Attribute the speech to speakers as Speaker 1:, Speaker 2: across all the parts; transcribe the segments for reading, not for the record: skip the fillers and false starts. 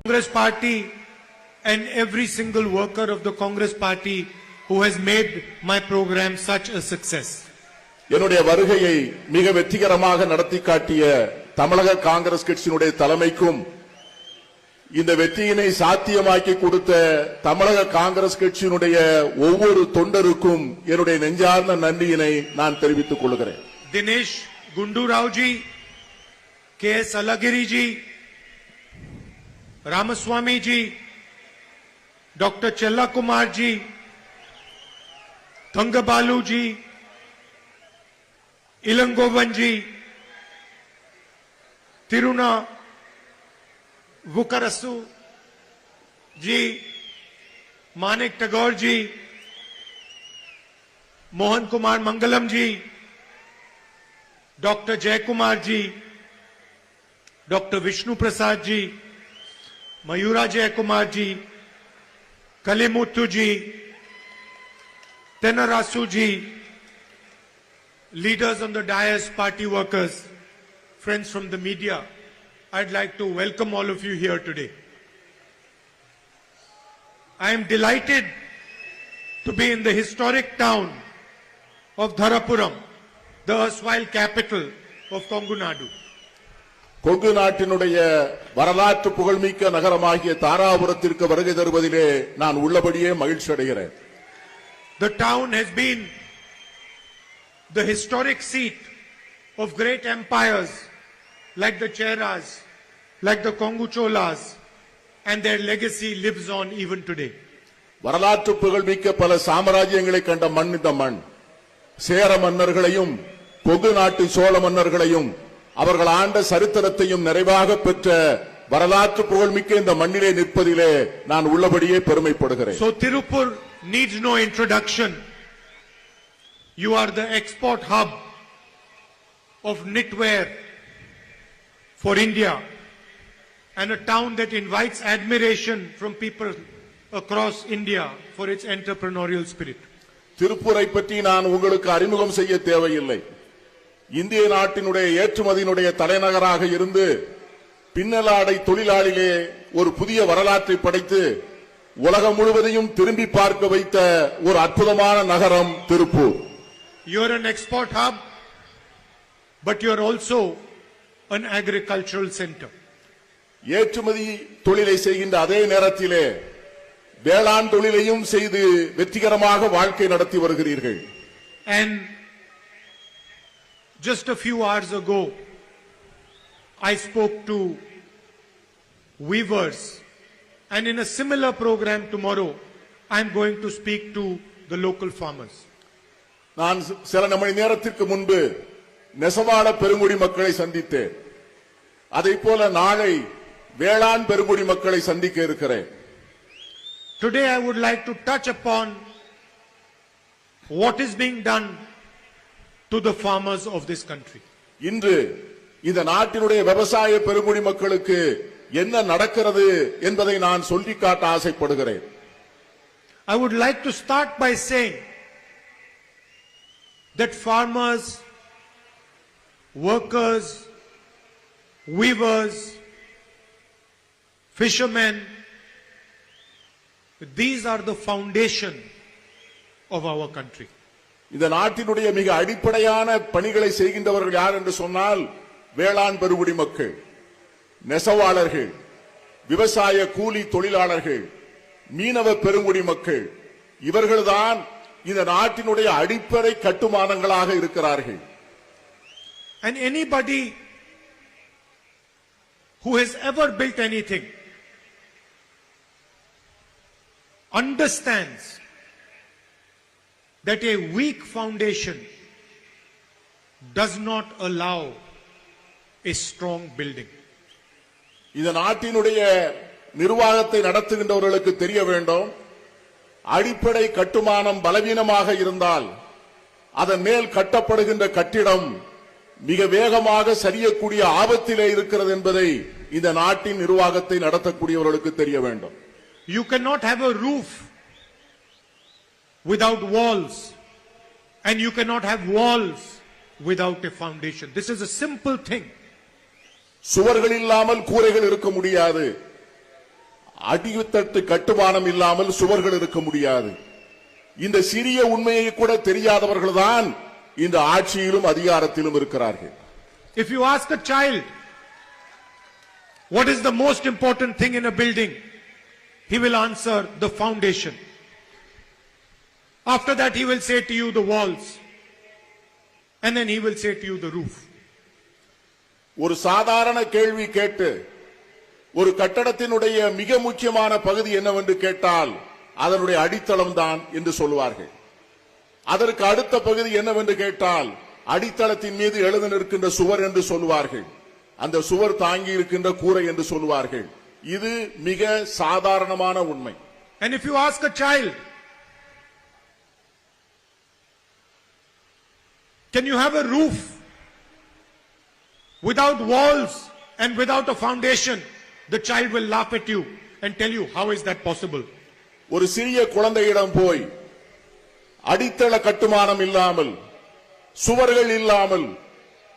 Speaker 1: Congress Party and every single worker of the Congress Party who has made my program such a success.
Speaker 2: என்னுடைய வருகையை மிக வெற்றிகரமாக நடத்தி காட்டிய தமிழக காங்கிரஸ் கட்சியினுடைய தலைமைக்கும் இந்த வெற்றியினை சாத்தியமாக்கி கொடுத்த தமிழக காங்கிரஸ் கட்சியினுடைய ஒவ்வொரு தொண்டருக்கும் என்னுடைய நெஞ்சார்ந்த நன்றியினை நான் தெரிவித்துக் கொள்கிறேன்.
Speaker 1: Dinesh Gundu Rao ji, K.S. Alagiri ji, Ramaswamy ji, Dr. Chella Kumar ji, Thangabalu ji, Ilangovan ji, Tiruna Vukarasu ji, Manik Tagore ji, Mohan Kumar Mangalam ji, Dr. Jaikumar ji, Dr. Vishnu Prasad ji, Mayura Jaikumar ji, Kalimuthu ji, Tenarasu ji, leaders on the dais, party workers, friends from the media, I'd like to welcome all of you here today. I am delighted to be in the historic town of Dharapuram, the erstwhile capital of Kongu Nadu.
Speaker 2: Kongu நாட்டினுடைய வரலாற்று புகழ்மிக்க நகரமாகிய தாராபுரத்திற்கு வருகை தருவதிலே நான் உள்ளபடியே மகிழ்ச்சி அடைகிறேன்.
Speaker 1: The town has been the historic seat of great empires like the Cheras, like the Kongu Cholas, and their legacy lives on even today.
Speaker 2: வரலாற்று புகழ்மிக்க பல சாம்ராஜ்யங்களை கண்ட மண் இந்த மண். சேர மன்னர்களையும் கொங்கு நாட்டு சோழ மன்னர்களையும் அவர்கள் ஆண்ட சரித்திரத்தையும் நிறைவாக பெற்ற வரலாற்று புகழ்மிக்க இந்த மண்ணிலே நிற்பதிலே நான் உள்ளபடியே பெருமைப்படுகிறேன்.
Speaker 1: So Tirupur needs no introduction. You are the export hub of knitwear for India and a town that invites admiration from people across India for its entrepreneurial spirit.
Speaker 2: திருப்பூரை பற்றி நான் உங்களுக்கு அறிமுகம் செய்ய தேவையில்லை. இந்திய நாட்டினுடைய ஏற்றுமதியினுடைய தலைநகராக இருந்து பின்னலாடை தொழிலாளிலே ஒரு புதிய வரலாற்றை படைத்து உலகம் முழுவதையும் திரும்பி பார்க்க வைத்த ஒரு அற்புதமான நகரம் Tiruppur.
Speaker 1: You are an export hub, but you are also an agricultural center.
Speaker 2: ஏற்றுமதி தொழிலை செய்கின்ற அதே நேரத்திலே வேளாண் தொழிலையும் செய்து வெற்றிகரமாக வாழ்க்கை நடத்தி வருகிறீர்கள்.
Speaker 1: And just a few hours ago, I spoke to weavers, and in a similar program tomorrow, I am going to speak to the local farmers.
Speaker 2: நான் சில மணி நேரத்திற்கு முன்பு நெசவாள பெருங்குடி மக்களை சந்தித்தேன். அதைப்போல நாளை வேளாண் பெருங்குடி மக்களை சந்திக்க இருக்கிறேன்.
Speaker 1: Today I would like to touch upon what is being done to the farmers of this country.
Speaker 2: இன்று இந்த நாட்டினுடைய விவசாய பெருங்குடி மக்களுக்கு என்ன நடக்கிறது என்பதை நான் சொல்லிக் காட்ட ஆசைப்படுகிறேன்.
Speaker 1: I would like to start by saying that farmers, workers, weavers, fishermen, these are the foundation of our country.
Speaker 2: இந்த நாட்டினுடைய மிக அடிப்படையான பணிகளை செய்கின்றவர்கள் யார் என்று சொன்னால் வேளாண் பெருங்குடி மக்கள், நெசவாளர்கள், விவசாய கூலி தொழிலாளர்கள், மீனவ பெருங்குடி மக்கள், இவர்கள்தான் இந்த நாட்டினுடைய அடிப்படை கட்டுமானங்களாக இருக்கிறார்கள்.
Speaker 1: And anybody who has ever built anything understands that a weak foundation does not allow a strong building.
Speaker 2: இந்த நாட்டினுடைய நிர்வாகத்தை நடத்துகின்றவர்களுக்கு தெரிய வேண்டும், அடிப்படை கட்டுமானம் பலவீனமாக இருந்தால் அதன் மேல் கட்டப்படுகின்ற கட்டிடம் மிக வேகமாக சரியக்கூடிய ஆபத்திலே இருக்கிறது என்பதை இந்த நாட்டின் நிர்வாகத்தை நடத்தக்கூடியவர்களுக்கு தெரிய வேண்டும்.
Speaker 1: You cannot have a roof without walls, and you cannot have walls without a foundation. This is a simple thing.
Speaker 2: சுவர்கள் இல்லாமல் கூரைகள் இருக்க முடியாது. அடித்தட்டு கட்டுமானம் இல்லாமல் சுவர்கள் இருக்க முடியாது. இந்த சிறிய உண்மையை கூட தெரியாதவர்கள்தான் இந்த ஆட்சியிலும் அதிகாரத்திலும் இருக்கிறார்கள்.
Speaker 1: If you ask a child what is the most important thing in a building, he will answer the foundation. After that he will say to you the walls, and then he will say to you the roof.
Speaker 2: ஒரு சாதாரண கேள்வி கேட்டு ஒரு கட்டடத்தினுடைய மிக முக்கியமான பகுதி என்னவென்று கேட்டால் அதனுடைய அடித்தளம் தான் என்று சொல்வார்கள். அதற்கு அடுத்த பகுதி என்னவென்று கேட்டால் அடித்தளத்தின் மீது எழுத நிற்கின்ற சுவர் என்று சொல்வார்கள். அந்த சுவர் தாங்கி இருக்கின்ற கூரை என்று சொல்வார்கள். இது மிக சாதாரணமான உண்மை.
Speaker 1: And if you ask a child, can you have a roof without walls and without a foundation? The child will laugh at you and tell you, how is that possible?
Speaker 2: ஒரு சிறிய குழந்தையிடம் போய் அடித்தள கட்டுமானம் இல்லாமல் சுவர்கள் இல்லாமல்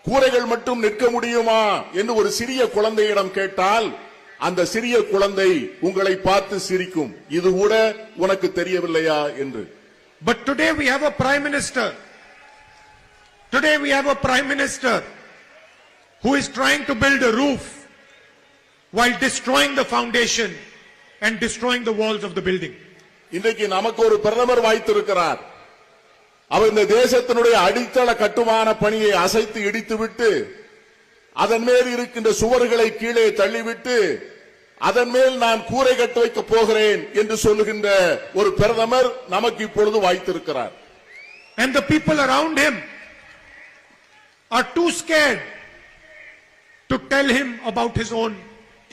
Speaker 2: கூரைகள் மட்டும் நிற்க முடியுமா என்று ஒரு சிறிய குழந்தையிடம் கேட்டால் அந்த சிறிய குழந்தை உங்களை பார்த்து சிரிக்கும். இது கூட உனக்கு தெரியவில்லையா என்று.
Speaker 1: But today we have a prime minister. Today we have a prime minister who is trying to build a roof while destroying the foundation and destroying the walls of the building.
Speaker 2: இன்றைக்கு நமக்கு ஒரு பிரதமர் வாய்த்திருக்கிறார். அவர் இந்த தேசத்தினுடைய அடித்தள கட்டுமான பணியை அசைத்து இடித்துவிட்டு அதன் மேல் இருக்கின்ற சுவர்களை கீழே தள்ளிவிட்டு அதன் மேல் நான் கூரை கட்ட வைக்க போகிறேன் என்று சொல்லுகின்ற ஒரு பிரதமர் நமக்கு இப்பொழுது வாய்த்திருக்கிறார்.
Speaker 1: And the people around him are too scared to tell him about his own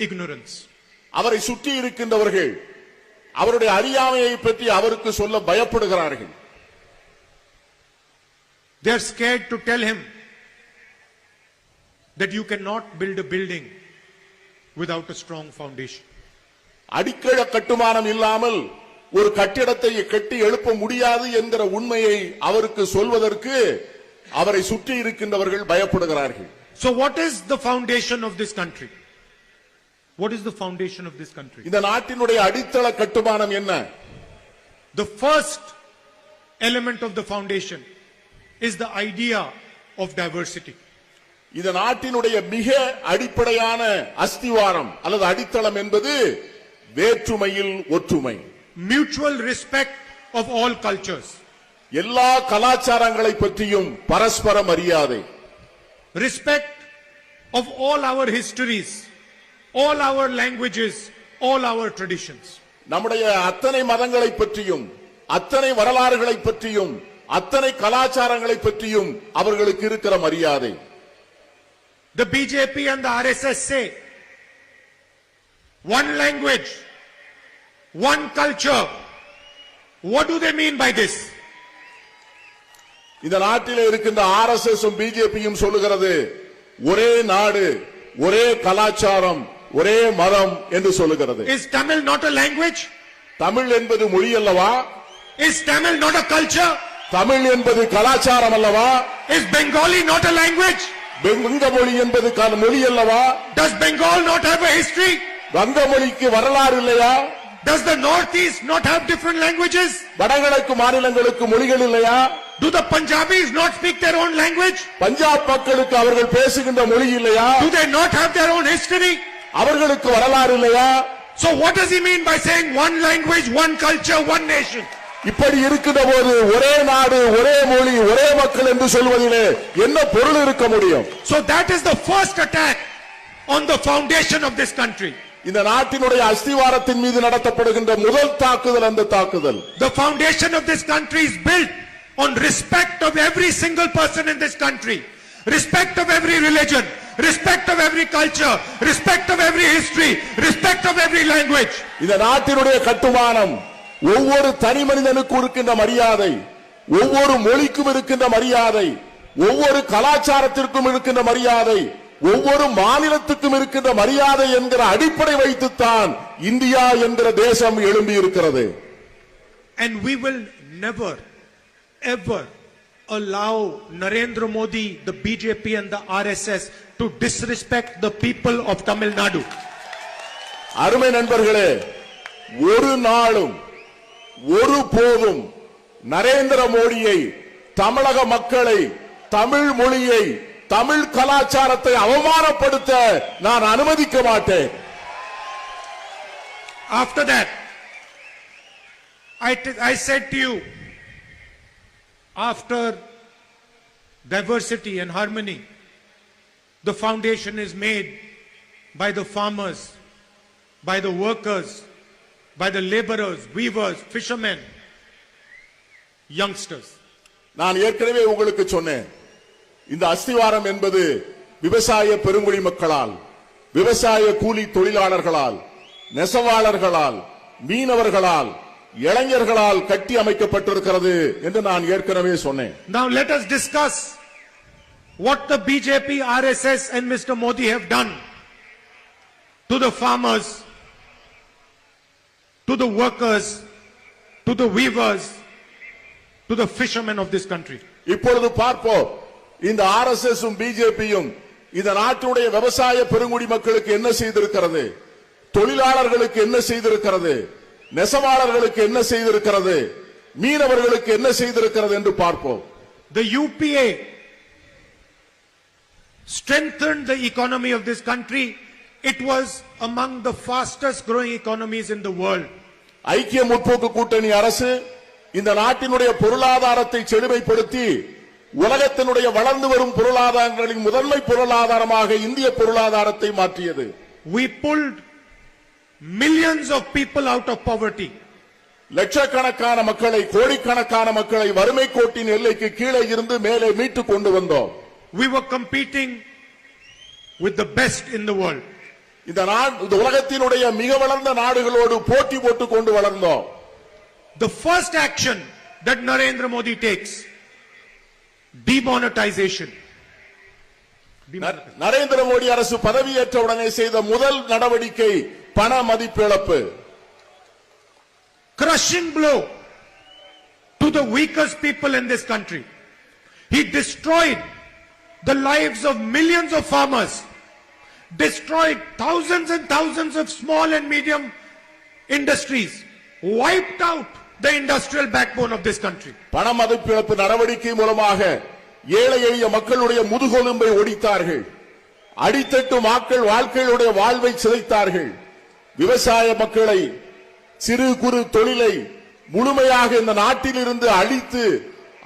Speaker 1: ignorance.
Speaker 2: அவரை சுற்றி இருக்கின்றவர்கள் அவருடைய அறியாமையை பற்றி அவருக்கு சொல்ல பயப்படுகிறார்கள்.
Speaker 1: They are scared to tell him that you cannot build a building without a strong foundation.
Speaker 2: அடித்தள கட்டுமானம் இல்லாமல் ஒரு கட்டிடத்தை கட்டி எழுப்ப முடியாது என்கிற உண்மையை அவருக்கு சொல்வதற்கு அவரை சுற்றி இருக்கின்றவர்கள் பயப்படுகிறார்கள்.
Speaker 1: So what is the foundation of this country? What is the foundation of this country?
Speaker 2: இந்த நாட்டினுடைய அடித்தள கட்டுமானம் என்ன?
Speaker 1: The first element of the foundation is the idea of diversity.
Speaker 2: இந்த நாட்டினுடைய மிக அடிப்படையான அஸ்திவாரம் அல்லது அடித்தளம் என்பது வேற்றுமையில் ஒற்றுமை.
Speaker 1: Mutual respect of all cultures.
Speaker 2: எல்லா கலாச்சாரங்களை பற்றியும் பரஸ்பர மரியாதை.
Speaker 1: Respect of all our histories, all our languages, all our traditions.
Speaker 2: நம்முடைய அத்தனை மதங்களை பற்றியும் அத்தனை வரலாறுகளை பற்றியும் அத்தனை கலாச்சாரங்களை பற்றியும் அவர்களுக்கு இருக்கிற மரியாதை.
Speaker 1: The BJP and the RSS say one language, one culture. What do they mean by this?
Speaker 2: இந்த நாட்டிலே இருக்கின்ற RSS பிஜேபியும் சொல்லுகிறது ஒரே நாடு, ஒரே கலாச்சாரம், ஒரே மதம் என்று சொல்லுகிறது.
Speaker 1: Is Tamil not a language?
Speaker 2: Tamil என்பது மொழி அல்லவா?
Speaker 1: Is Tamil not a culture?
Speaker 2: Tamil என்பது கலாச்சாரம் அல்லவா?
Speaker 1: Is Bengali not a language?
Speaker 2: வங்க மொழி என்பது மொழி அல்லவா?
Speaker 1: Does Bengal not have a history?
Speaker 2: வங்க மொழிக்கு வரலாறு இல்லையா?
Speaker 1: Does the Northeast not have different languages?
Speaker 2: வடகிழக்கு மாநிலங்களுக்கு மொழிகள் இல்லையா?
Speaker 1: Do the Punjabis not speak their own language?
Speaker 2: Punjab மக்களுக்கு அவர்கள் பேசுகின்ற மொழி இல்லையா?
Speaker 1: Do they not have their own history?
Speaker 2: அவர்களுக்கு வரலாறு இல்லையா?
Speaker 1: So what does he mean by saying one language, one culture, one nation?
Speaker 2: இப்படி இருக்கிற போது ஒரே நாடு, ஒரே மொழி, ஒரே மக்கள் என்று சொல்வதிலே என்ன பொருள் இருக்க முடியும்?
Speaker 1: So that is the first attack on the foundation of this country.
Speaker 2: இந்த நாட்டினுடைய அஸ்திவாரத்தின் மீது நடத்தப்படுகின்ற முதல் தாக்குதல் அந்த தாக்குதல்.
Speaker 1: The foundation of this country is built on respect of every single person in this country, respect of every religion, respect of every culture, respect of every history, respect of every language.
Speaker 2: இந்த நாட்டினுடைய கட்டுமானம் ஒவ்வொரு தனி மனிதனுக்கும் இருக்கின்ற மரியாதை, ஒவ்வொரு மொழிக்கும் இருக்கின்ற மரியாதை, ஒவ்வொரு கலாச்சாரத்திற்கும் இருக்கின்ற மரியாதை, ஒவ்வொரு மாநிலத்துக்கும் இருக்கின்ற மரியாதை என்கிற அடிப்படை வைத்துத்தான் இந்தியா என்கிற தேசம் எழும்பி இருக்கிறது.
Speaker 1: And we will never ever allow Narendra Modi, the BJP and the RSS to disrespect the people of Tamil Nadu.
Speaker 2: அருமை நண்பர்களே, ஒரு நாளும் ஒரு போதும் நரேந்திர மோடியை, தமிழக மக்களை, தமிழ் மொழியை, தமிழ் கலாச்சாரத்தை அவமானப்படுத்த நான் அனுமதிக்க மாட்டேன்.
Speaker 1: After that, I said to you, after diversity and harmony, the foundation is made by the farmers, by the workers, by the laborers, weavers, fishermen, youngsters.
Speaker 2: நான் ஏற்கனவே உங்களுக்கு சொன்னேன், இந்த அஸ்திவாரம் என்பது விவசாய பெருங்குடி மக்களால், விவசாய கூலி தொழிலாளர்களால், நெசவாளர்களால், மீனவர்களால், இளைஞர்களால் கட்டி அமைக்கப்பட்டிருக்கிறது என்று நான் ஏற்கனவே சொன்னேன்.
Speaker 1: Now let us discuss what the BJP, RSS and Mr. Modi have done to the farmers, to the workers, to the weavers, to the fishermen of this country.
Speaker 2: இப்பொழுது பார்ப்போம், இந்த RSS பிஜேபியும் இந்த நாட்டுடைய விவசாய பெருங்குடி மக்களுக்கு என்ன செய்திருக்கிறது, தொழிலாளர்களுக்கு என்ன செய்திருக்கிறது, நெசவாளர்களுக்கு என்ன செய்திருக்கிறது, மீனவர்களுக்கு என்ன செய்திருக்கிறது என்று பார்ப்போம்.
Speaker 1: The UPA strengthened the economy of this country. It was among the fastest growing economies in the world.
Speaker 2: ஐக்கிய முற்போக்கு கூட்டணி அரசு இந்த நாட்டினுடைய பொருளாதாரத்தை செழுமைப்படுத்தி உலகத்தினுடைய வளர்ந்து வரும் பொருளாதாரங்களின் முதன்மை பொருளாதாரமாக இந்திய பொருளாதாரத்தை மாற்றியது.
Speaker 1: We pulled millions of people out of poverty.
Speaker 2: லட்சக்கணக்கான மக்களை, கோடிக்கணக்கான மக்களை வறுமை கோட்டின் எல்லைக்கு கீழே இருந்து மேலே மீட்டு கொண்டு வந்தோம்.
Speaker 1: We were competing with the best in the world.
Speaker 2: இந்த உலகத்தினுடைய மிக வளர்ந்த நாடுகளோடு போட்டி போட்டுக் கொண்டு வளர்ந்தோம்.
Speaker 1: The first action that Narendra Modi takes, demonetization.
Speaker 2: Narendra Modi அரசு பதவியேற்ற உடனே செய்த முதல் நடவடிக்கை பண மதிப்பிழப்பு.
Speaker 1: Crushing blow to the weakest people in this country. He destroyed the lives of millions of farmers, destroyed thousands and thousands of small and medium industries, wiped out the industrial backbone of this country.
Speaker 2: பண மதிப்பிழப்பு நடவடிக்கை மூலமாக ஏழை எளிய மக்களுடைய முதுகெலும்பை ஒடித்தார்கள். அடித்தட்டு மக்கள் வாழ்க்கையுடைய வாழ்வை சிதைத்தார்கள். விவசாய மக்களை, சிறு குறு தொழிலை முழுமையாக இந்த நாட்டில் இருந்து அழித்து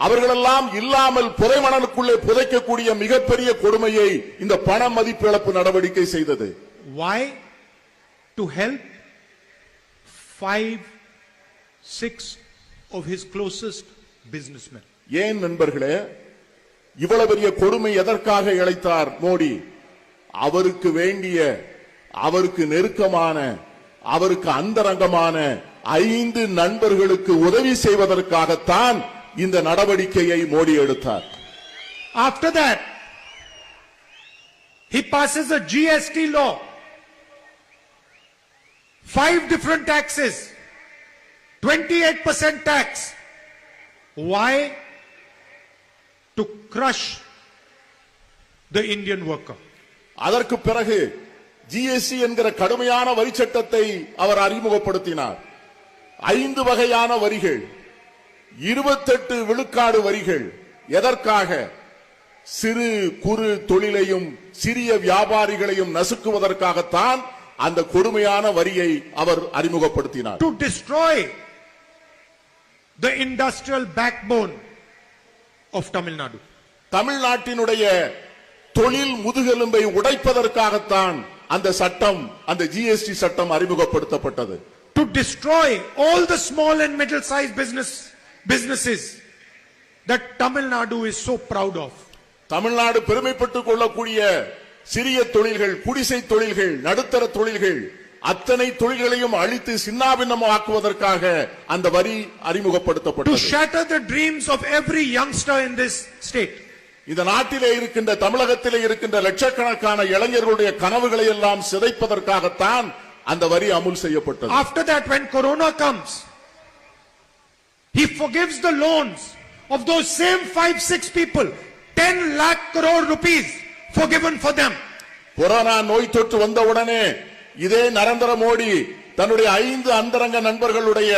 Speaker 2: அவர்களெல்லாம் இல்லாமல் புதைமணலுக்குள்ளே புதைக்கக்கூடிய மிகப்பெரிய கொடுமையை இந்த பண மதிப்பிழப்பு நடவடிக்கை செய்தது.
Speaker 1: Why? To help 5-6 of his closest businessmen.
Speaker 2: ஏன் நண்பர்களே, இவ்வளவு பெரிய கொடுமை எதற்காக இழைத்தார் மோடி? அவருக்கு வேண்டிய, அவருக்கு நெருக்கமான, அவருக்கு அந்தரங்கமான 5 நண்பர்களுக்கு உதவி செய்வதற்காகத்தான் இந்த நடவடிக்கையை மோடி எடுத்தார்.
Speaker 1: After that, he passes a GST law. 5 different taxes, 28% tax. Why? To crush the Indian worker.
Speaker 2: அதற்கு பிறகு ஜிஎஸ்டி என்கிற கடுமையான வரி சட்டத்தை அவர் அறிமுகப்படுத்தினார். 5 வகையான வரிகள், 28 விழுக்காடு வரிகள். எதற்காக? சிறு குறு தொழிலையும் சிறிய வியாபாரிகளையும் நசுக்குவதற்காகத்தான் அந்த கொடுமையான வரியை அவர் அறிமுகப்படுத்தினார்.
Speaker 1: To destroy the industrial backbone of Tamil Nadu.
Speaker 2: தமிழ்நாட்டினுடைய தொழில் முதுகெலும்பை உடைப்பதற்காகத்தான் அந்த சட்டம், அந்த ஜிஎஸ்டி சட்டம் அறிமுகப்படுத்தப்பட்டது.
Speaker 1: To destroy all the small and middle-sized businesses that Tamil Nadu is so proud of.
Speaker 2: Tamil Nadu பெருமைப்பட்டுக் கொள்ளக்கூடிய சிறிய தொழில்கள், குடிசை தொழில்கள், நடுத்தர தொழில்கள், அத்தனை தொழில்களையும் அழித்து சின்னாபின்னமாக்குவதற்காக அந்த வரி அறிமுகப்படுத்தப்பட்டது.
Speaker 1: To shatter the dreams of every youngster in this state.
Speaker 2: இந்த நாட்டிலே இருக்கின்ற, தமிழகத்திலே இருக்கின்ற லட்சக்கணக்கான இளைஞர்களுடைய கனவுகளை எல்லாம் சிதைப்பதற்காகத்தான் அந்த வரி அமுல் செய்யப்பட்டது.
Speaker 1: After that, when Corona comes, he forgives the loans of those same 5-6 people. 10 lakh crore rupees forgiven for them.
Speaker 2: Corona நோய் தொற்று வந்தவுடனே இதே நரேந்திர மோடி தன்னுடைய 5 அந்தரங்க நண்பர்களுடைய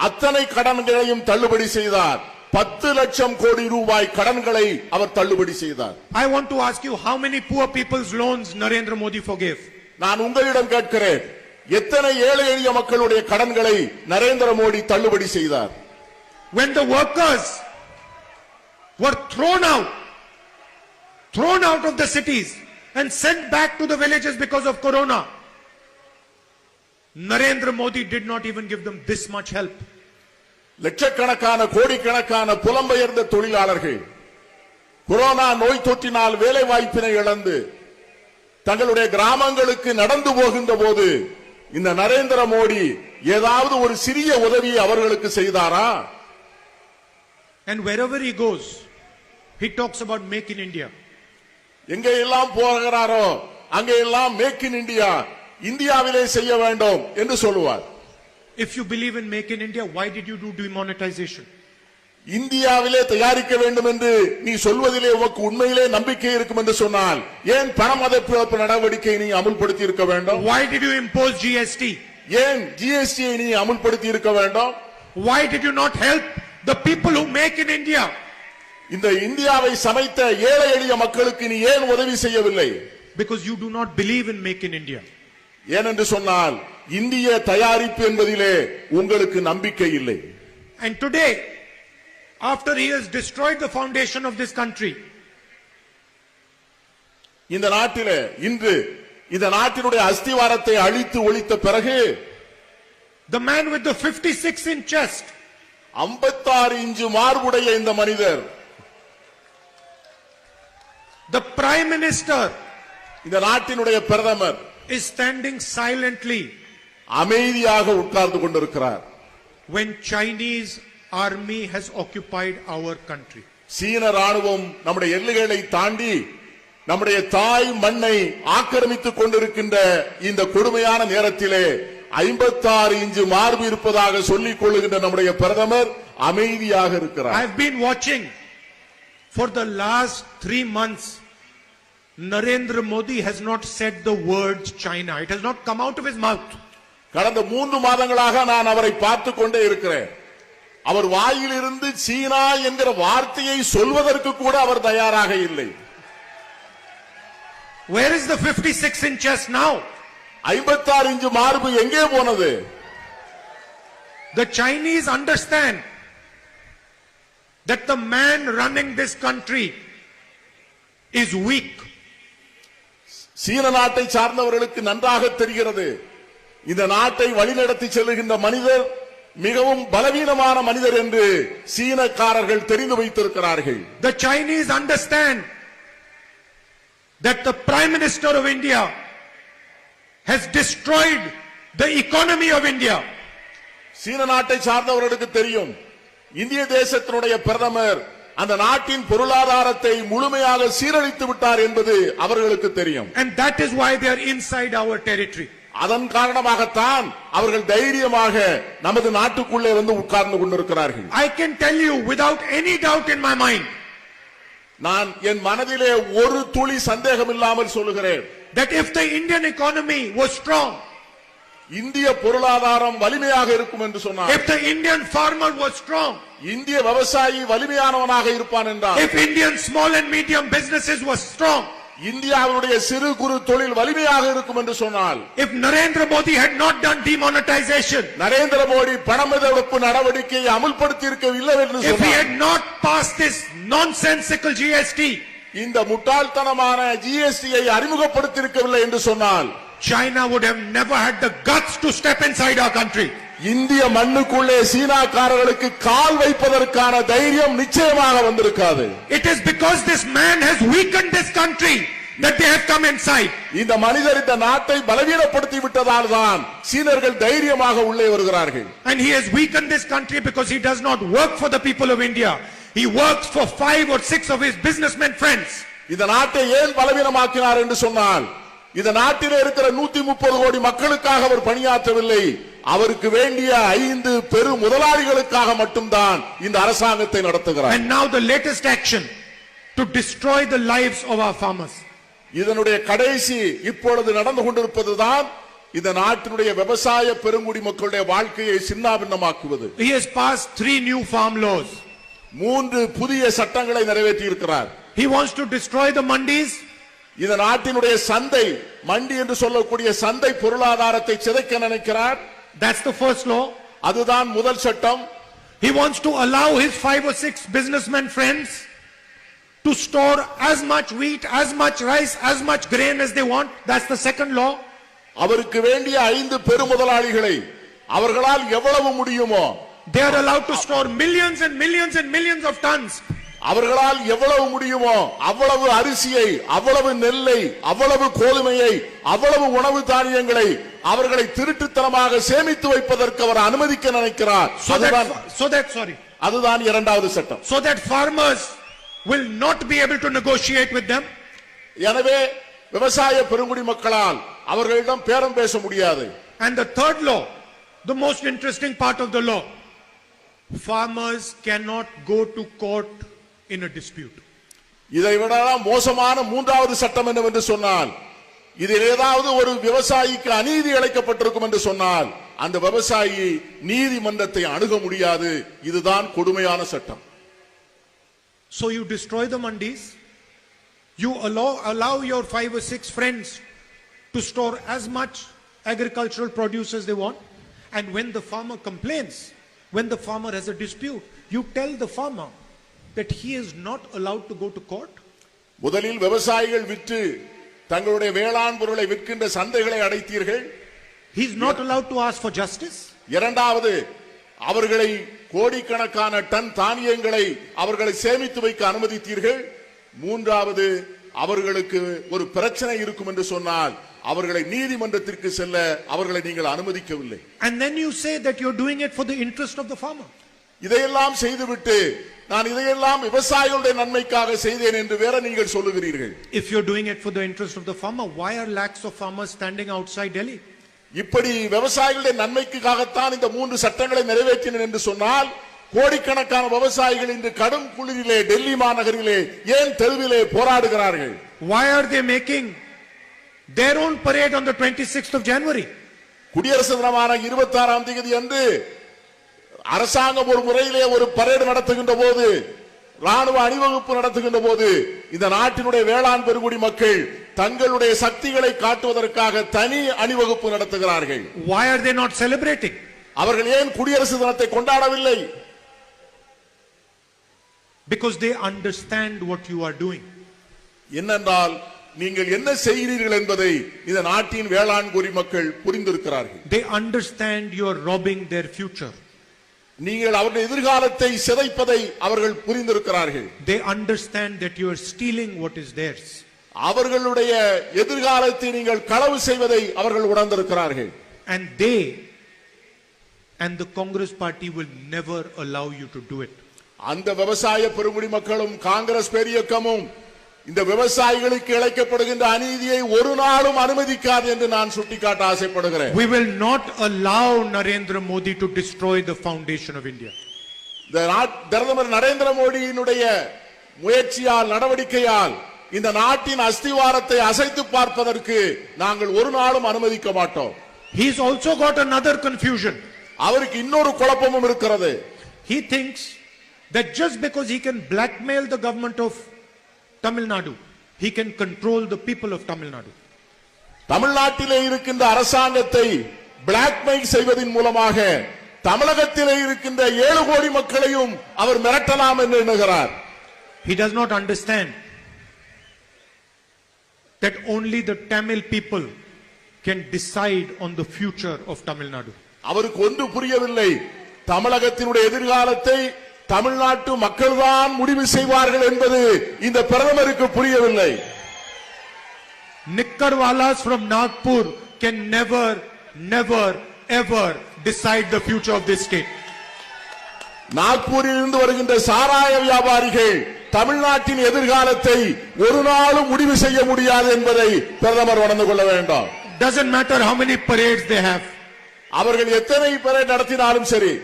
Speaker 2: அத்தனை கடன்களையும் தள்ளுபடி செய்தார். 10 லட்சம் கோடி ரூபாய் கடன்களை அவர் தள்ளுபடி செய்தார்.
Speaker 1: I want to ask you, how many poor people's loans Narendra Modi forgave?
Speaker 2: நான் உங்களிடம் கேட்கிறேன், எத்தனை ஏழை எளிய மக்களுடைய கடன்களை நரேந்திர மோடி தள்ளுபடி செய்தார்?
Speaker 1: When the workers were thrown out of the cities and sent back to the villages because of corona, Narendra Modi did not even give them this much help.
Speaker 2: லட்சக்கணக்கான கோடிக்கணக்கான புலம்பெயர்ந்த தொழிலாளர்கள் கொரோனா நோய் தொற்றினால் வேலை வாய்ப்பினை இழந்து தங்களுடைய கிராமங்களுக்கு நடந்து போகின்ற போது இந்த நரேந்திர மோடி ஏதாவது ஒரு சிறிய உதவியை அவர்களுக்கு செய்தாரா?
Speaker 1: And wherever he goes, he talks about Make in India.
Speaker 2: எங்கே எல்லாம் போகிறாரோ அங்கே எல்லாம் மேக் இன் இந்தியா, இந்தியாவிலே செய்ய வேண்டும் என்று சொல்லுவார்.
Speaker 1: If you believe in Make in India, why did you do demonetization?
Speaker 2: இந்தியாவிலே தயாரிக்க வேண்டும் என்று நீ சொல்வதிலே உனக்கு உண்மையிலே நம்பிக்கை இருக்கும் என்று சொன்னால் ஏன் பணமதிப்பிழப்பு நடவடிக்கை நீ அமுல்படுத்தி இருக்க வேண்டும்?
Speaker 1: Why did you impose GST?
Speaker 2: ஏன் ஜிஎஸ்டி நீ அமுல்படுத்தி இருக்க வேண்டும்?
Speaker 1: Why did you not help the people who make in India?
Speaker 2: இந்த இந்தியாவை சமைத்த ஏழை எளிய மக்களுக்கு நீ ஏன் உதவி செய்யவில்லை?
Speaker 1: Because you do not believe in Make in India.
Speaker 2: ஏனென்று சொன்னால் இந்திய தயாரிப்பு என்பதிலே உங்களுக்கு நம்பிக்கை இல்லை.
Speaker 1: And today, after he has destroyed the foundation of this country,
Speaker 2: இந்த நாட்டிலே இன்று இந்த நாட்டினுடைய அஸ்திவாரத்தை அழித்து ஒழித்த பிறகு
Speaker 1: the man with the 56-inch chest,
Speaker 2: 56 inch மார்புடைய இந்த மனிதர்,
Speaker 1: the prime minister,
Speaker 2: இந்த நாட்டினுடைய பிரதமர்
Speaker 1: is standing silently
Speaker 2: அமைதியாக உட்கார்ந்து கொண்டிருக்கிறார்.
Speaker 1: when Chinese army has occupied our country.
Speaker 2: சீன ராணுவம் நம்முடைய எல்லைகளை தாண்டி நம்முடைய தாய் மண்ணை ஆக்கிரமித்துக் கொண்டிருக்கின்ற இந்த கொடுமையான நேரத்திலே 56 இன்ச்சு மார்பு இருப்பதாக சொல்லிக் கொள்ளுகின்ற நம்முடைய பிரதமர் அமைதியாக இருக்கிறார்.
Speaker 1: I've been watching for the last 3 months. Narendra Modi has not said the words China. It has not come out of his mouth.
Speaker 2: கடந்த 3 மாதங்களாக நான் அவரை பார்த்துக் கொண்டே இருக்கிறேன். அவர் வாயிலிருந்து சீனா என்கிற வார்த்தையை சொல்வதற்கு கூட அவர் தயாராக இல்லை.
Speaker 1: Where is the 56-inch chest now?
Speaker 2: 56 inch மார்பு எங்கே போனது?
Speaker 1: The Chinese understand that the man running this country is weak.
Speaker 2: சீன நாட்டை சார்ந்தவர்களுக்கு நன்றாக தெரிகிறது, இந்த நாட்டை வழிநடத்தி செல்லுகின்ற மனிதர் மிகவும் பலவீனமான மனிதர் என்று சீனக்காரர்கள் தெரிந்து வைத்திருக்கிறார்கள்.
Speaker 1: The Chinese understand that the Prime Minister of India has destroyed the economy of India.
Speaker 2: சீன நாட்டை சார்ந்தவர்களுக்கு தெரியும், இந்திய தேசத்தினுடைய பிரதமர் அந்த நாட்டின் பொருளாதாரத்தை முழுமையாக சீரழித்து விட்டார் என்பது அவர்களுக்கு தெரியும்.
Speaker 1: And that is why they are inside our territory.
Speaker 2: அதன் காரணமாகத்தான் அவர்கள் தைரியமாக நமது நாட்டுக்குள்ளே வந்து உட்கார்ந்து கொண்டிருக்கிறார்கள்.
Speaker 1: I can tell you without any doubt in my mind,
Speaker 2: நான் என் மனதிலே ஒரு துளி சந்தேகம் இல்லாமல் சொல்லுகிறேன்,
Speaker 1: that if the Indian economy was strong,
Speaker 2: இந்திய பொருளாதாரம் வலிமையாக இருக்கும் என்று சொன்னார்.
Speaker 1: if the Indian farmer was strong,
Speaker 2: இந்திய விவசாயி வலிமையானவனாக இருப்பான் என்றார்.
Speaker 1: if Indian small and medium businesses were strong,
Speaker 2: இந்தியாவுடைய சிறு குறு தொழில் வலிமையாக இருக்கும் என்று சொன்னால்,
Speaker 1: if Narendra Modi had not done demonetization,
Speaker 2: Narendra Modi பணமதிப்பு நடவடிக்கையை அமுல்படுத்தி இருக்கவில்லை என்று
Speaker 1: if he
Speaker 2: சொன்னார்,
Speaker 1: had not passed this nonsensical GST,
Speaker 2: இந்த முட்டாள்தனமான ஜிஎஸ்டியை அறிமுகப்படுத்தி இருக்கவில்லை என்று சொன்னால்,
Speaker 1: China would have never had the guts to step inside our country.
Speaker 2: இந்திய மண்ணுக்குள்ளே சீனாக்காரர்களுக்கு கால் வைப்பதற்கான தைரியம் நிச்சயமாக வந்திருக்காது.
Speaker 1: It is because this man has weakened this country that they have come inside.
Speaker 2: இந்த மனிதர் இந்த நாட்டை பலவீனப்படுத்தி விட்டதால் தான் சீனர்கள் தைரியமாக உள்ளே வருகிறார்கள்.
Speaker 1: And he has weakened this country because he does not work for the people of India. He works for 5 or 6 of his businessmen friends.
Speaker 2: இந்த நாட்டை ஏன் பலவீனமாக்கினார் என்று சொன்னால், இந்த நாட்டிலே இருக்கிற 130 கோடி மக்களுக்காக அவர் பணியாற்றவில்லை, அவருக்கு வேண்டிய 5 பெரு முதலாளிகளுக்காக மட்டும்தான் இந்த அரசாங்கத்தை நடத்துகிறார்.
Speaker 1: And now the latest action to destroy the lives of our farmers.
Speaker 2: இதனுடைய கடைசி இப்பொழுது நடந்து கொண்டிருப்பதுதான் இந்த நாட்டினுடைய விவசாய பெருங்குடி மக்களுடைய வாழ்க்கையை சின்னாபின்னமாக்குவது.
Speaker 1: He has passed 3 new farm laws.
Speaker 2: 3 புதிய சட்டங்களை நிறைவேற்றி இருக்கிறார்.
Speaker 1: He wants to destroy the mandis.
Speaker 2: இந்த நாட்டினுடைய சந்தை மண்டி என்று சொல்லக்கூடிய சந்தை பொருளாதாரத்தை சிதைக்க நினைக்கிறார்.
Speaker 1: That's the first law.
Speaker 2: அதுதான் முதல் சட்டம்.
Speaker 1: He wants to allow his 5 or 6 businessmen friends to store as much wheat, as much rice, as much grain as they want. That's the second law.
Speaker 2: அவருக்கு வேண்டிய 5 பெருமுதலாளிகளை அவர்களால் எவ்வளவு முடியுமோ
Speaker 1: they are allowed to store millions and millions and millions of tons.
Speaker 2: அவர்களால் எவ்வளவு முடியுமோ அவ்வளவு அரிசியை, அவ்வளவு நெல்லை, அவ்வளவு கோதுமையை, அவ்வளவு உணவு தானியங்களை அவர்களை திருட்டுத்தனமாக சேமித்து வைப்பதற்கு அவர் அனுமதிக்க நினைக்கிறார். அதுதான் இரண்டாவது சட்டம்.
Speaker 1: So that farmers will not be able to negotiate with them.
Speaker 2: எனவே விவசாய பெருங்குடி மக்களால் அவர்களிடம் பேரம் பேச முடியாது.
Speaker 1: And the third law, the most interesting part of the law, farmers cannot go to court in a dispute.
Speaker 2: இதை விட மோசமான மூன்றாவது சட்டம் என்னவென்று சொன்னால், இதில் ஏதாவது ஒரு விவசாயிக்கு அநீதி இழைக்கப்பட்டிருக்கும் என்று சொன்னால் அந்த விவசாயி நீதிமன்றத்தை அணுக முடியாது. இதுதான் கொடுமையான சட்டம்.
Speaker 1: So you destroy the mandis, you allow your 5 or 6 friends to store as much agricultural produce as they want, and when the farmer complains, when the farmer has a dispute, you tell the farmer that he is not allowed to go to court.
Speaker 2: முதலில் விவசாயிகள் விற்று தங்களுடைய வேளாண் பொருளை விற்கின்ற சந்தைகளை அடைத்தீர்கள்.
Speaker 1: He is not allowed to ask for justice.
Speaker 2: இரண்டாவது, அவர்களை கோடிக்கணக்கான டன் தானியங்களை அவர்களை சேமித்து வைக்க அனுமதித்தீர்கள். மூன்றாவது, அவர்களுக்கு ஒரு பிரச்சனை இருக்கும் என்று சொன்னால் அவர்களை நீதிமன்றத்திற்கு செல்ல அவர்களை நீங்கள் அனுமதிக்கவில்லை.
Speaker 1: And then you say that you are doing it for the interest of the farmer.
Speaker 2: இதையெல்லாம் செய்துவிட்டு நான் இதையெல்லாம் விவசாயிகளுடைய நன்மைக்காக செய்தேன் என்று வேற நீங்கள் சொல்லுகிறீர்கள்.
Speaker 1: If you are doing it for the interest of the farmer, why are lakhs of farmers standing outside Delhi?
Speaker 2: இப்படி விவசாயிகளுடைய நன்மைக்காகத்தான் இந்த 3 சட்டங்களை நிறைவேற்றினேன் என்று சொன்னால் கோடிக்கணக்கான விவசாயிகள் இன்று கடும் குளிரிலே டெல்லி மாநகரிலே ஏன் தெருவிலே போராடுகிறார்கள்?
Speaker 1: Why are they making their own parade on the 26th of January?
Speaker 2: குடியரசு தினமான 26ஆம் தேதி அன்று அரசாங்கம் ஒரு முறையிலே ஒரு பரேடு நடத்துகின்ற போது, ராணுவ அணிவகுப்பு நடத்துகின்ற போது இந்த நாட்டினுடைய வேளாண் பெருங்குடி மக்கள் தங்களுடைய சக்திகளை காட்டுவதற்காக தனி அணிவகுப்பு நடத்துகிறார்கள்.
Speaker 1: Why are they not celebrating?
Speaker 2: அவர்கள் ஏன் குடியரசு தினத்தை கொண்டாடவில்லை?
Speaker 1: Because they understand what you are doing.
Speaker 2: என்னென்றால் நீங்கள் என்ன செய்கிறீர்கள் என்பதை இந்த நாட்டின் வேளாண் குடிமக்கள் புரிந்திருக்கிறார்கள்.
Speaker 1: They understand you are robbing their future.
Speaker 2: நீங்கள் அவருடைய எதிர்காலத்தை சிதைப்பதை அவர்கள் புரிந்திருக்கிறார்கள்.
Speaker 1: They understand that you are stealing what is theirs.
Speaker 2: அவர்களுடைய எதிர்காலத்தை நீங்கள் களவு செய்வதை அவர்கள் உணர்ந்திருக்கிறார்கள்.
Speaker 1: And they and the Congress party will never allow you to do it.
Speaker 2: அந்த விவசாய பெருங்குடி மக்களும் காங்கிரஸ் பேரியக்கமும் இந்த விவசாயிகளுக்கு இழைக்கப்படுகின்ற அநீதியை ஒரு நாளும் அனுமதிக்காது என்று நான் சுட்டிக்காட்ட ஆசைப்படுகிறேன்.
Speaker 1: We will not allow Narendra Modi to destroy the foundation of India.
Speaker 2: பிரதமர் நரேந்திர மோடியினுடைய முயற்சியால் நடவடிக்கையால் இந்த நாட்டின் அஸ்திவாரத்தை அசைத்து பார்ப்பதற்கு நாங்கள் ஒரு நாளும் அனுமதிக்க மாட்டோம்.
Speaker 1: He's also got another confusion.
Speaker 2: அவருக்கு இன்னொரு குழப்பமும் இருக்கிறது.
Speaker 1: He thinks that just because he can blackmail the government of Tamil Nadu, he can control the people of Tamil Nadu.
Speaker 2: தமிழ்நாட்டிலே இருக்கின்ற அரசாங்கத்தை பிளாக்மெயில் செய்வதன் மூலமாக தமிழகத்திலே இருக்கின்ற 7 கோடி மக்களையும் அவர் மிரட்டலாம் என்று எண்ணுகிறார்.
Speaker 1: He does not understand that only the Tamil people can decide on the future of Tamil Nadu.
Speaker 2: அவருக்கு ஒன்று புரியவில்லை. தமிழகத்தினுடைய எதிர்காலத்தை தமிழ்நாட்டு மக்கள்தான் முடிவு செய்வார்கள் என்பது இந்த பிரதமருக்கு புரியவில்லை.
Speaker 1: Nikkarwalas from Nagpur can never ever decide the future of this state.
Speaker 2: நாக்பூரில் இருந்து வருகின்ற சாராய வியாபாரிகள் தமிழ்நாட்டின் எதிர்காலத்தை ஒரு நாளும் முடிவு செய்ய முடியாது என்பதை பிரதமர் உணர்ந்து கொள்ள வேண்டும்.
Speaker 1: Doesn't matter how many parades they have.
Speaker 2: அவர்கள் எத்தனை பரேட் நடத்தினாலும் சரி,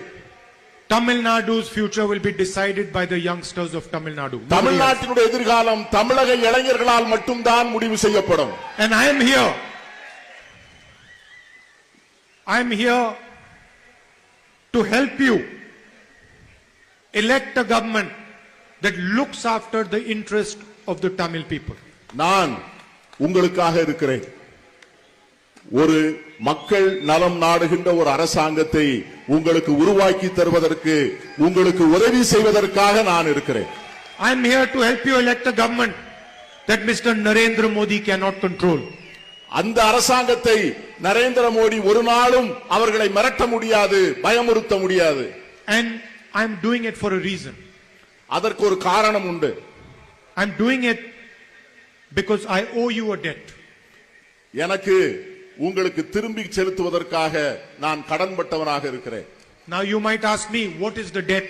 Speaker 1: Tamil Nadu's future will be decided by the youngsters of Tamil Nadu.
Speaker 2: தமிழ்நாட்டினுடைய எதிர்காலம் தமிழக இளைஞர்களால் மட்டும்தான் முடிவு செய்யப்படும்.
Speaker 1: And I am here I'm here to help you elect a government that looks after the interest of the Tamil people.
Speaker 2: நான் உங்களுக்காக இருக்கிறேன். ஒரு மக்கள் நலம் நாடுகின்ற ஒரு அரசாங்கத்தை உங்களுக்கு உருவாக்கி தருவதற்கு, உங்களுக்கு உதவி செய்வதற்காக நான் இருக்கிறேன்.
Speaker 1: I'm here to help you elect a government that Mr. Narendra Modi cannot control.
Speaker 2: அந்த அரசாங்கத்தை நரேந்திர மோடி ஒரு நாளும் அவர்களை மிரட்ட முடியாது, பயமுறுத்த முடியாது.
Speaker 1: And I'm doing it for a reason.
Speaker 2: அதற்கு ஒரு காரணம் உண்டு.
Speaker 1: I'm doing it because I owe you a debt.
Speaker 2: எனக்கு உங்களுக்கு திரும்பி செலுத்துவதற்காக நான் கடன்பட்டவனாக இருக்கிறேன்.
Speaker 1: Now you might ask me, what is the debt?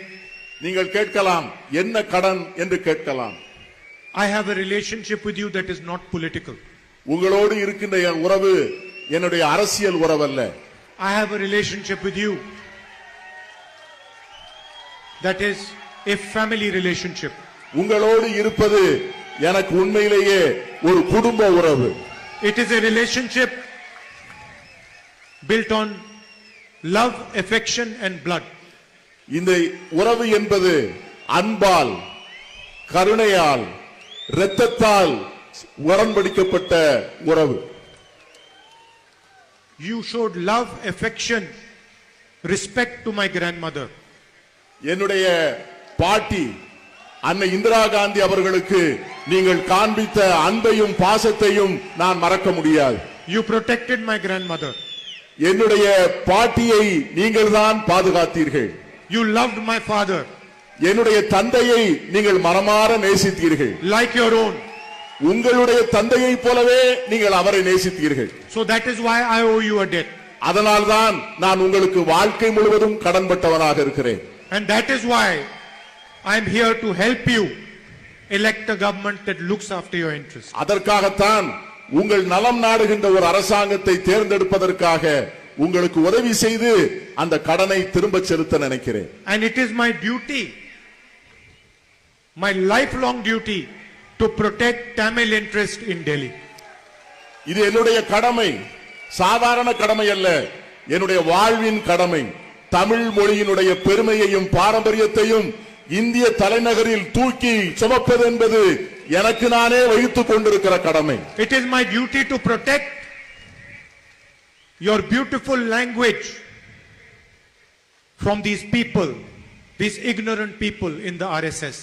Speaker 2: நீங்கள் கேட்கலாம், என்ன கடன் என்று கேட்கலாம்.
Speaker 1: I have a relationship with you that is not political.
Speaker 2: உங்களோடு இருக்கின்ற என் உறவு என்னுடைய அரசியல் உறவல்ல.
Speaker 1: I have a relationship with you that is a family relationship.
Speaker 2: உங்களோடு இருப்பது எனக்கு உண்மையிலேயே ஒரு குடும்ப உறவு.
Speaker 1: It is a relationship built on love, affection and blood.
Speaker 2: இந்த உறவு என்பது அன்பால், கருணையால், இரத்தத்தால் உடன்படிக்கப்பட்ட உறவு.
Speaker 1: You showed love, affection, respect to my grandmother.
Speaker 2: என்னுடைய பாட்டி அன்னை இந்திரா காந்தி அவர்களுக்கு நீங்கள் காண்பித்த அன்பையும் பாசத்தையும் நான் மறக்க முடியாது.
Speaker 1: You protected my grandmother.
Speaker 2: என்னுடைய பாட்டியை நீங்கள் தான் பாதுகாத்தீர்கள்.
Speaker 1: You loved my father
Speaker 2: என்னுடைய தந்தையை நீங்கள் மனமாற நேசித்தீர்கள்.
Speaker 1: like your own.
Speaker 2: உங்களுடைய தந்தையை போலவே நீங்கள் அவரை நேசித்தீர்கள்.
Speaker 1: So that is why I owe you a debt.
Speaker 2: அதனால்தான் நான் உங்களுக்கு வாழ்க்கை முழுவதும் கடன்பட்டவனாக இருக்கிறேன்.
Speaker 1: And that is why I am here to help you elect a government that looks after your interests.
Speaker 2: அதற்காகத்தான் உங்கள் நலம் நாடுகின்ற ஒரு அரசாங்கத்தை தேர்ந்தெடுப்பதற்காக உங்களுக்கு உதவி செய்து அந்த கடனை திரும்ப செலுத்த நினைக்கிறேன்.
Speaker 1: And it is my duty, my lifelong duty, to protect Tamil interest in Delhi.
Speaker 2: இது என்னுடைய கடமை, சாதாரண கடமை அல்ல, என்னுடைய வாழ்வின் கடமை. தமிழ் மொழியினுடைய பெருமையையும் பாரம்பரியத்தையும் இந்திய தலைநகரில் தூக்கி சுமப்பது என்பது எனக்கு நானே வகித்துக் கொண்டிருக்கிற கடமை.
Speaker 1: It is my duty to protect your beautiful language from these people, these ignorant people in the RSS.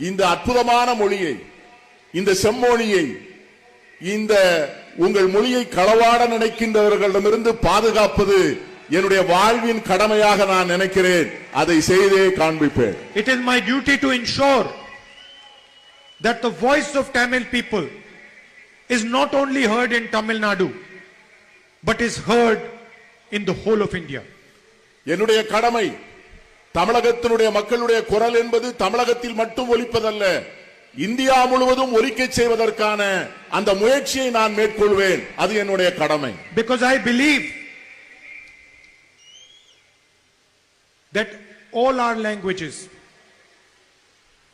Speaker 2: இந்த அற்புதமான மொழியை, இந்த செம்மொழியை, இந்த உங்கள் மொழியை களவாட நினைக்கின்றவர்களிடமிருந்து பாதுகாப்பது என்னுடைய வாழ்வின் கடமையாக நான் நினைக்கிறேன். அதை செய்தே காண்பிப்பேன்.
Speaker 1: It is my duty to ensure that the voice of Tamil people is not only heard in Tamil Nadu but is heard in the whole of India.
Speaker 2: என்னுடைய கடமை தமிழகத்தினுடைய மக்களுடைய குரல் என்பது தமிழகத்தில் மட்டும் ஒலிப்பதல்ல, இந்தியா முழுவதும் ஒலிக்க செய்வதற்கான அந்த முயற்சியை நான் மேற்கொள்வேன். அது என்னுடைய கடமை.
Speaker 1: Because I believe that all our languages,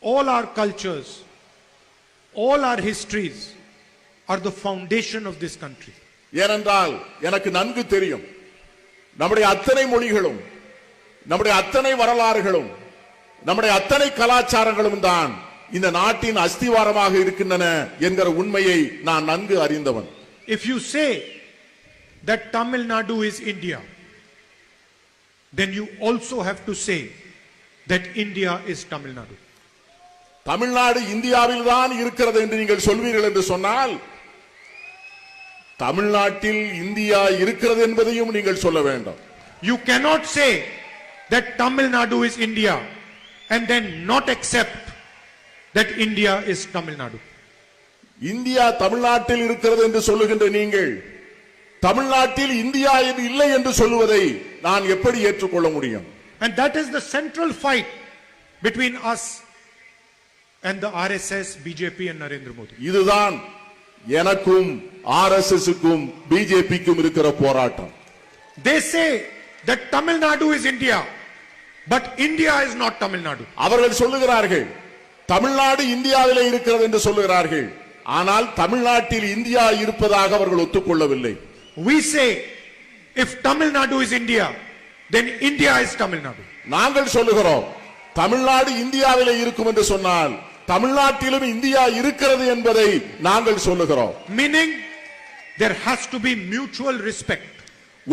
Speaker 1: all our cultures, all our histories are the foundation of this country.
Speaker 2: ஏனென்றால் எனக்கு நன்கு தெரியும், நம்முடைய அத்தனை மொழிகளும், நம்முடைய அத்தனை வரலாறுகளும், நம்முடைய அத்தனை கலாச்சாரங்களும் தான் இந்த நாட்டின் அஸ்திவாரமாக இருக்கின்றன என்கிற உண்மையை நான் நன்கு அறிந்தவன்.
Speaker 1: If you say that Tamil Nadu is India, then you also have to say that India is Tamil Nadu.
Speaker 2: Tamil Nadu இந்தியாவில் தான் இருக்கிறது என்று நீங்கள் சொல்வீர்கள் என்று சொன்னால், தமிழ்நாட்டில் இந்தியா இருக்கிறது என்பதையும் நீங்கள் சொல்ல வேண்டும்.
Speaker 1: You cannot say that Tamil Nadu is India and then not accept that India is Tamil Nadu.
Speaker 2: India தமிழ்நாட்டில் இருக்கிறது என்று சொல்லுகின்ற நீங்கள் தமிழ்நாட்டில் இந்தியா இல்லை என்று சொல்லுவதை நான் எப்படி ஏற்றுக்கொள்ள முடியும்?
Speaker 1: And that is the central fight between us and the RSS, BJP and Narendra Modi.
Speaker 2: இதுதான் எனக்கும் RSSக்கும் BJPக்கும் இருக்கிற போராட்டம்.
Speaker 1: They say that Tamil Nadu is India, but India is not Tamil Nadu.
Speaker 2: அவர்கள் சொல்லுகிறார்கள் தமிழ்நாடு இந்தியாவிலே இருக்கிறது என்று சொல்லுகிறார்கள், ஆனால் தமிழ்நாட்டில் இந்தியா இருப்பதாக அவர்கள் ஒத்துக்கொள்ளவில்லை.
Speaker 1: We say If Tamil Nadu is India, then India is Tamil Nadu.
Speaker 2: நாங்கள் சொல்லுகிறோம் தமிழ்நாடு இந்தியாவிலே இருக்கும் என்று சொன்னால் தமிழ்நாட்டிலும் இந்தியா இருக்கிறது என்பதை நாங்கள் சொல்லுகிறோம்.
Speaker 1: Meaning there has to be mutual respect.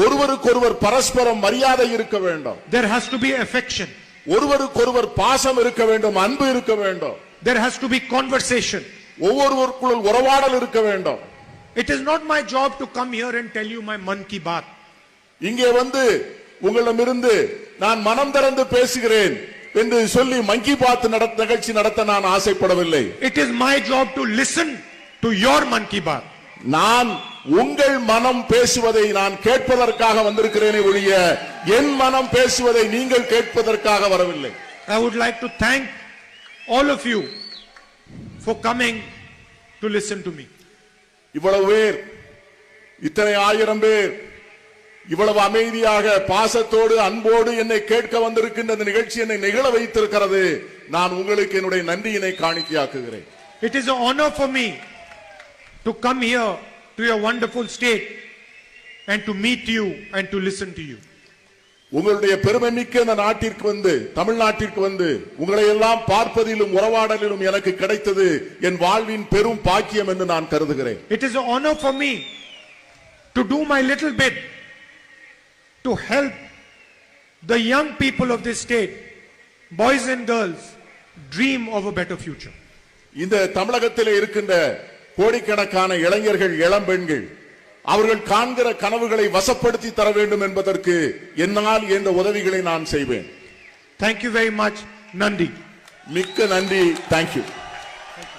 Speaker 2: ஒருவருக்கொருவர் பரஸ்பரம் மரியாதை இருக்க வேண்டும்.
Speaker 1: There has to be affection.
Speaker 2: ஒருவருக்கொருவர் பாசம் இருக்க வேண்டும், அன்பு இருக்க வேண்டும்.
Speaker 1: There has to be conversation.
Speaker 2: ஒவ்வொருவருக்குள் உறவாடல் இருக்க வேண்டும்.
Speaker 1: It is not my job to come here and tell you my man ki baat.
Speaker 2: இங்கே வந்து உங்களிடமிருந்து நான் மனம் திறந்து பேசுகிறேன் என்று சொல்லி மங்கி பாத் நிகழ்ச்சி நடத்த நான் ஆசைப்படவில்லை.
Speaker 1: It is my job to listen to your man ki baat.
Speaker 2: நான் உங்கள் மனம் பேசுவதை நான் கேட்பதற்காக வந்திருக்கிறேனே ஒழிய என் மனம் பேசுவதை நீங்கள் கேட்பதற்காக வரவில்லை.
Speaker 1: I would like to thank all of you for coming to listen to me.
Speaker 2: இவ்வளவு பேர், இத்தனை ஆயிரம் பேர் இவ்வளவு அமைதியாக பாசத்தோடு அன்போடு என்னை கேட்க வந்திருக்கின்ற இந்த நிகழ்ச்சி என்னை நிகழ வைத்திருக்கிறது. நான் உங்களுக்கு என்னுடைய நன்றியினை காணிக்கையாக்குகிறேன்.
Speaker 1: It is an honor for me to come here to your wonderful state and to meet you and to listen to you.
Speaker 2: உங்களுடைய பெருமைமிக்க இந்த நாட்டிற்கு வந்து, தமிழ்நாட்டிற்கு வந்து உங்களை எல்லாம் பார்ப்பதிலும் உறவாடலிலும் எனக்கு கிடைத்தது என் வாழ்வின் பெரும் பாக்கியம் என்று நான் கருதுகிறேன்.
Speaker 1: It is an honor for me to do my little bit to help the young people of this state, boys and girls, dream of a better future.
Speaker 2: இந்த தமிழகத்திலே இருக்கின்ற கோடிக்கணக்கான இளைஞர்கள், இளம்பெண்கள் அவர்கள் காண்கிற கனவுகளை வசப்படுத்தி தர வேண்டும் என்பதற்கு என்னால் என்ற உதவிகளை நான் செய்வேன்.
Speaker 1: Thank you very much. Nandi.
Speaker 2: மிக்க நன்றி. Thank you.